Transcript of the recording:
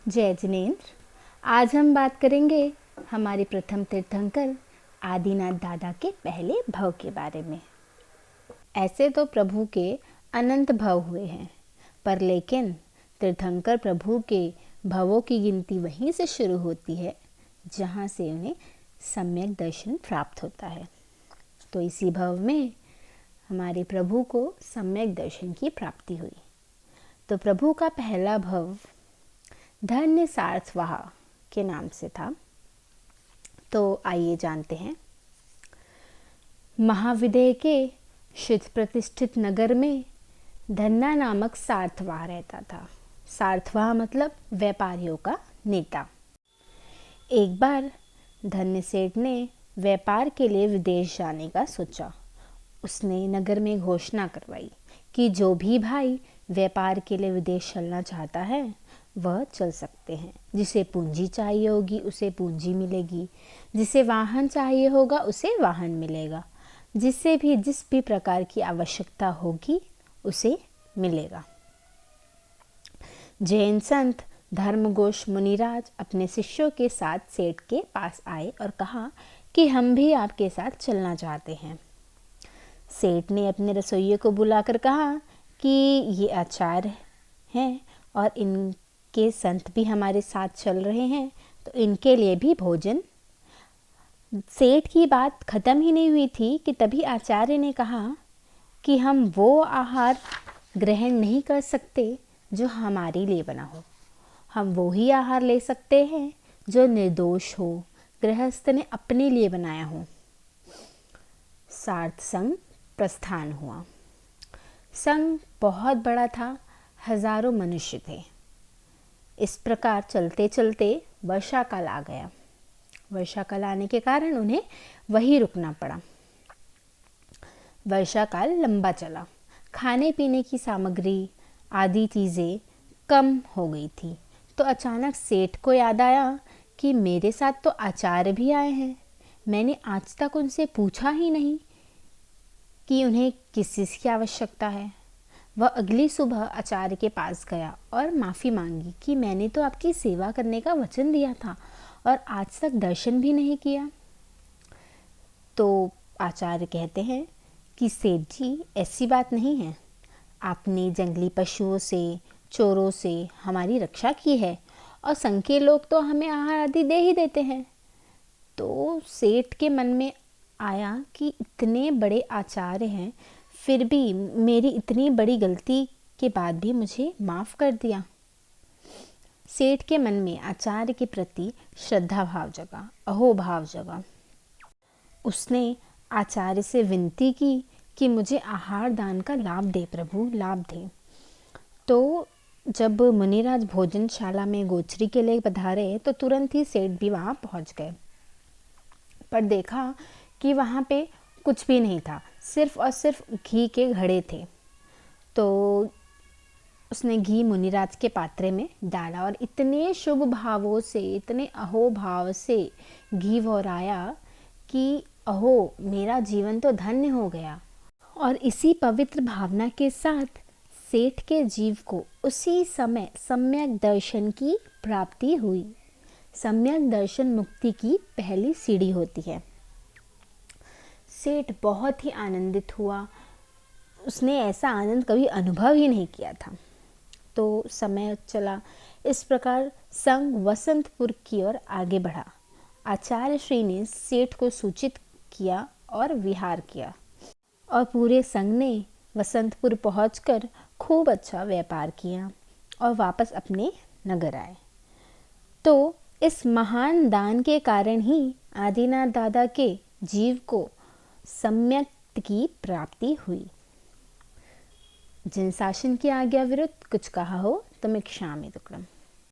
जय जिनेंद्र। आज हम बात करेंगे हमारे प्रथम तीर्थंकर आदिनाथ दादा के पहले भव के बारे में। ऐसे तो प्रभु के अनंत भव हुए हैं, पर लेकिन तीर्थंकर प्रभु के भवों की गिनती वहीं से शुरू होती है जहाँ से उन्हें सम्यक दर्शन प्राप्त होता है। तो इसी भव में हमारे प्रभु को सम्यक दर्शन की प्राप्ति हुई। तो प्रभु का पहला भव धन्य सार्थवाह के नाम से था। तो आइए जानते हैं। महाविदेह के शिथ प्रतिष्ठित नगर में धन्ना नामक सार्थवाह रहता था। सार्थवाह मतलब व्यापारियों का नेता। एक बार धन्य सेठ ने व्यापार के लिए विदेश जाने का सोचा। उसने नगर में घोषणा करवाई कि जो भी भाई व्यापार के लिए विदेश चलना चाहता है वह चल सकते हैं। जिसे पूंजी चाहिए होगी उसे पूंजी मिलेगी, जिसे वाहन चाहिए होगा उसे वाहन मिलेगा, जिसे भी जिस भी प्रकार की आवश्यकता होगी उसे मिलेगा। जैन संत धर्मघोष मुनिराज अपने शिष्यों के साथ सेठ के पास आए और कहा कि हम भी आपके साथ चलना चाहते हैं। सेठ ने अपने रसोइये को बुलाकर कहा कि ये आचार्य हैं और इनके संत भी हमारे साथ चल रहे हैं, तो इनके लिए भी भोजन। सेठ की बात खत्म ही नहीं हुई थी कि तभी आचार्य ने कहा कि हम वो आहार ग्रहण नहीं कर सकते जो हमारे लिए बना हो। हम वो ही आहार ले सकते हैं जो निर्दोष हो, गृहस्थ ने अपने लिए बनाया हो। सार्थ संघ प्रस्थान हुआ। संघ बहुत बड़ा था, हजारों मनुष्य थे। इस प्रकार चलते चलते वर्षा काल आ गया। वर्षा काल आने के कारण उन्हें वहीं रुकना पड़ा। वर्षा काल लंबा चला। खाने पीने की सामग्री आदि चीज़ें कम हो गई थी। तो अचानक सेठ को याद आया कि मेरे साथ तो आचार्य भी आए हैं। मैंने आज तक उनसे पूछा ही नहीं कि उन्हें किस चीज़ की आवश्यकता है। वह अगली सुबह आचार्य के पास गया और माफ़ी मांगी कि मैंने तो आपकी सेवा करने का वचन दिया था और आज तक दर्शन भी नहीं किया। तो आचार्य कहते हैं कि सेठ जी, ऐसी बात नहीं है। आपने जंगली पशुओं से, चोरों से हमारी रक्षा की है और संघ के लोग तो हमें आहार आदि दे ही देते हैं। तो सेठ के मन में आया कि इतने बड़े आचार्य हैं, फिर भी मेरी इतनी बड़ी गलती के बाद भी मुझे माफ़ कर दिया। सेठ के मन में आचार्य के प्रति श्रद्धा भाव जगा, अहोभाव जगा। उसने आचार्य से विनती की कि मुझे आहार दान का लाभ दे प्रभु, लाभ दे। तो जब मुनिराज भोजनशाला में गोचरी के लिए पधारे तो तुरंत ही सेठ भी वहाँ पहुँच गए। पर देखा कि वहाँ पे कुछ भी नहीं था, सिर्फ और सिर्फ घी के घड़े थे। तो उसने घी मुनिराज के पात्रे में डाला और इतने शुभ भावों से, इतने अहोभाव से घी वराया कि अहो, मेरा जीवन तो धन्य हो गया। और इसी पवित्र भावना के साथ सेठ के जीव को उसी समय सम्यक दर्शन की प्राप्ति हुई। सम्यक दर्शन मुक्ति की पहली सीढ़ी होती है। सेठ बहुत ही आनंदित हुआ। उसने ऐसा आनंद कभी अनुभव ही नहीं किया था। तो समय चला। इस प्रकार संघ वसंतपुर की ओर आगे बढ़ा। आचार्य श्री ने सेठ को सूचित किया और विहार किया और पूरे संघ ने वसंतपुर पहुंचकर खूब अच्छा व्यापार किया और वापस अपने नगर आए। तो इस महान दान के कारण ही आदिनाथ दादा के जीव को सम्यक की प्राप्ति हुई। जिन शासन की आज्ञा विरुद्ध कुछ कहा हो तो मैं क्षामि तुकड़म।